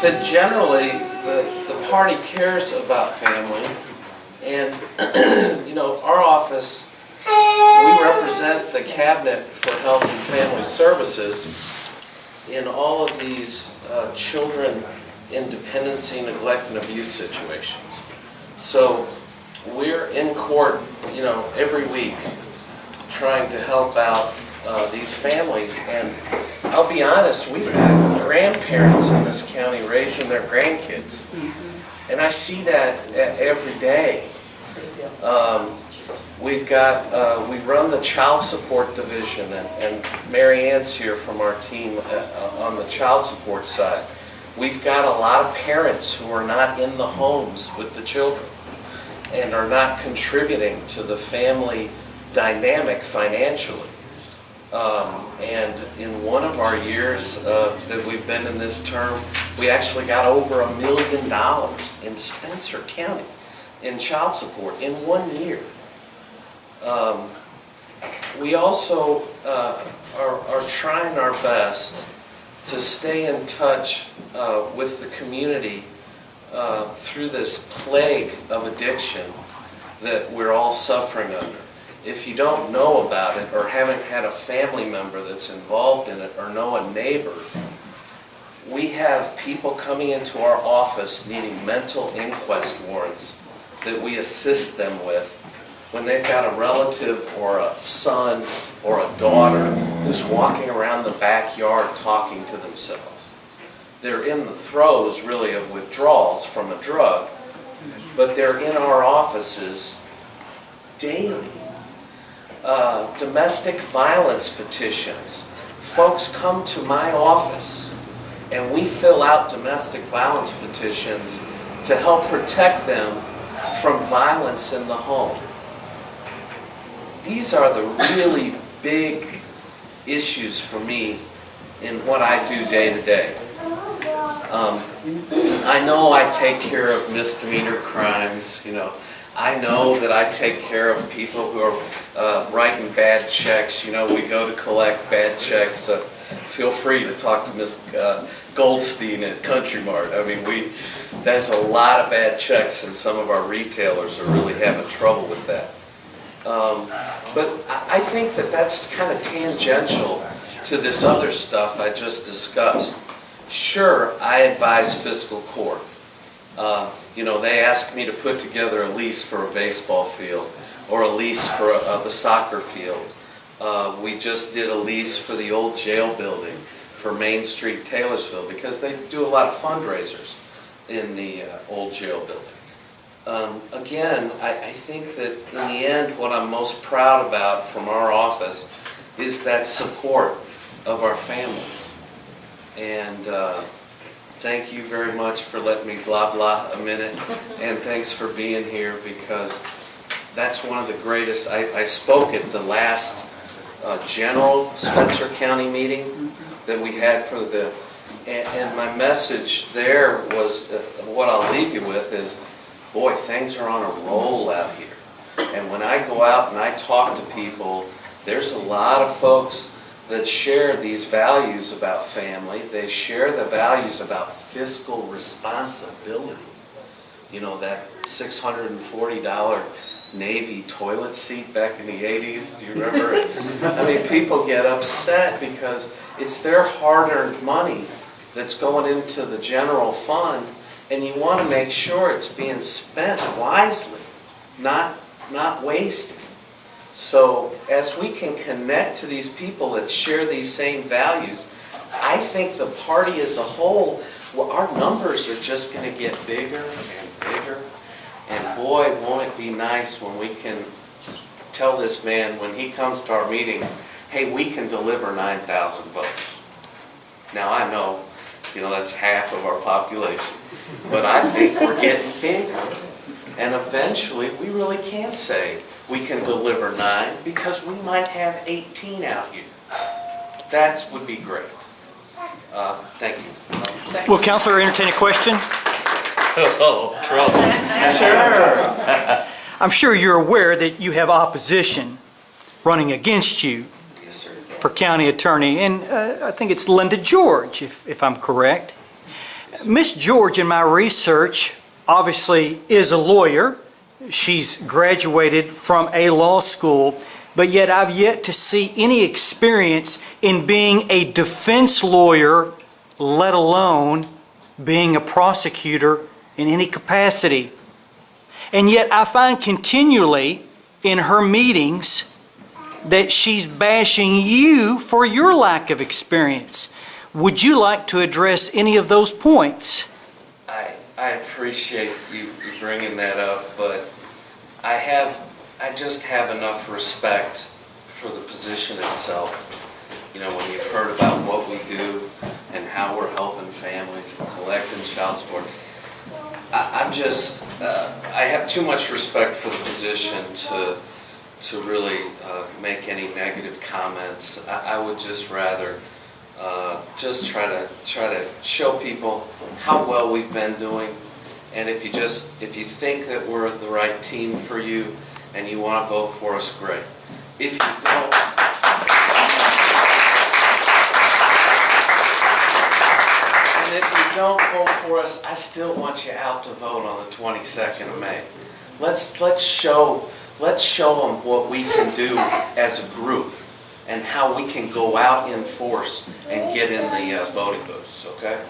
that generally the party cares about family, and our office, we represent the Cabinet for Health and Family Services in all of these children in dependency, neglect, and abuse situations. So we're in court, every week trying to help out these families, and I'll be honest, we've got grandparents in this county raising their grandkids, and I see that every day. We run the child support division, and Mary Ann's here from our team on the child support side. We've got a lot of parents who are not in the homes with the children and are not contributing to the family dynamic financially. And in one of our years that we've been in this term, we actually got over $1 million in Spencer County in child support in 1 year. We also are trying our best to stay in touch with the community through this plague of addiction that we're all suffering under. If you don't know about it or haven't had a family member that's involved in it or know a neighbor, we have people coming into our office needing mental inquest warrants that we assist them with when they've got a relative or a son or a daughter who's walking around the backyard talking to themselves. They're in the throes, really, of withdrawals from a drug, but they're in our offices daily. Domestic violence petitions. Folks come to my office and we fill out domestic violence petitions to help protect them from violence in the home. These are the really big issues for me in what I do day to day. I know I take care of misdemeanor crimes, I know that I take care of people who are writing bad checks. We go to collect bad checks. Feel free to talk to Ms. Goldstein at Country Mart. There's a lot of bad checks, and some of our retailers are really having trouble with that. But I think that that's kind of tangential to this other stuff I just discussed. Sure, I advise fiscal court. They asked me to put together a lease for a baseball field or a lease for the soccer field. We just did a lease for the old jail building for Main Street, Taylorsville, because they do a lot of fundraisers in the old jail building. Again, I think that in the end, what I'm most proud about from our office is that support of our families. And thank you very much for letting me blah blah a minute, and thanks for being here, because that's one of the greatest. I spoke at the last general Spencer County meeting that we had for and my message there was, what I'll leave you with is, boy, things are on a roll out here. And when I go out and I talk to people, there's a lot of folks that share these values about family. They share the values about fiscal responsibility. That $640 Navy toilet seat back in the 80s, do you remember it? People get upset because it's their hard-earned money that's going into the general fund, and you want to make sure it's being spent wisely, not wasted. So as we can connect to these people that share these same values, I think the party as a whole, our numbers are just going to get bigger and bigger. And boy, won't it be nice when we can tell this man, when he comes to our meetings, hey, we can deliver 9,000 votes. Now I know, that's half of our population, but I think we're getting bigger. And eventually, we really can say we can deliver 9, because we might have 18 out here. That would be great. Thank you. Will Councilor entertain a question? Oh, trouble. Sure. I'm sure you're aware that you have opposition running against you Yes, sir. for county attorney, and I think it's Linda George, if I'm correct. Miss George, in my research, obviously is a lawyer. She's graduated from a law school, but yet I've yet to see any experience in being a defense lawyer, let alone being a prosecutor in any capacity. And yet I find continually in her meetings that she's bashing you for your lack of experience. Would you like to address any of those points? I appreciate you bringing that up, but I just have enough respect for the position itself. You know, when you've heard about what we do and how we're helping families and collecting child support, I have too much respect for the position to really make any negative comments. I would just rather just try to show people how well we've been doing, and if you think that we're the right team for you and you want to vote for us, great. If you don't, and if you don't vote for us, I still want you out to vote on the 22nd of May. Let's show them what we can do as a group and how we can go out in force and get in the voting booths, okay?